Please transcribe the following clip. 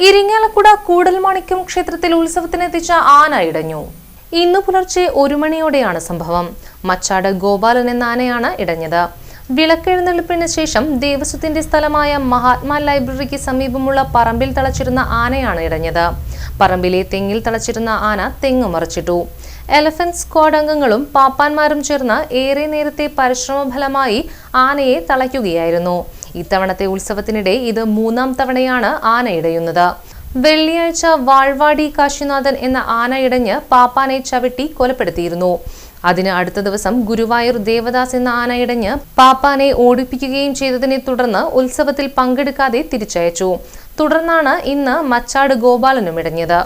ഇരിങ്ങാലക്കുട കൂടൽമാണിക്യം ക്ഷേത്രത്തിൽ ഉത്സവത്തിനെത്തിച്ച ആന ഇടഞ്ഞു. ഇന്നു പുലർച്ചെ 1 മണിയോടെയാണ് സംഭവം. മച്ചാട് ഗോപാലൻ എന്ന ആനയാണ് ഇടഞ്ഞത്. വിളക്കെഴുന്നള്ളിപ്പിന് ശേഷം ദേവസ്വത്തിന്റെ സ്ഥലമായ മഹാത്മാ ലൈബ്രറിക്ക് സമീപമുള്ള പറമ്പിൽ തളച്ചിരുന്ന ആനയാണ് ഇടഞ്ഞത്. പറമ്പിലെ തെങ്ങിൽ തളച്ചിരുന്ന ആന തെങ്ങ് മറിച്ചിട്ടു. എലഫന്റ് സ്ക്വാഡ് അംഗങ്ങളും പാപ്പാന്മാരും ചേർന്ന് ഏറെ നേരത്തെ പരിശ്രമ ഫലമായി ആനയെ തളയ്ക്കുകയായിരുന്നു. ഇത്തവണത്തെ ഉത്സവത്തിനിടെ ഇത് 3ാം തവണയാണ് ആന ഇടയുന്നത്. വെള്ളിയാഴ്ച വാഴ്വാടി കാശിനാഥൻ എന്ന ആന ഇടഞ്ഞ് പാപ്പാനെ ചവിട്ടി കൊലപ്പെടുത്തിയിരുന്നു. അതിന് അടുത്ത ദിവസം ഗുരുവായൂർ ദേവദാസ് എന്ന ആന ഇടഞ്ഞ് പാപ്പാനെ ഓടിപ്പിക്കുകയും ചെയ്തതിനെ തുടർന്ന് ഉത്സവത്തിൽ പങ്കെടുക്കാതെ തിരിച്ചയച്ചു. തുടർന്നാണ് ഇന്ന് മച്ചാട് ഗോപാലനും ഇടഞ്ഞത്.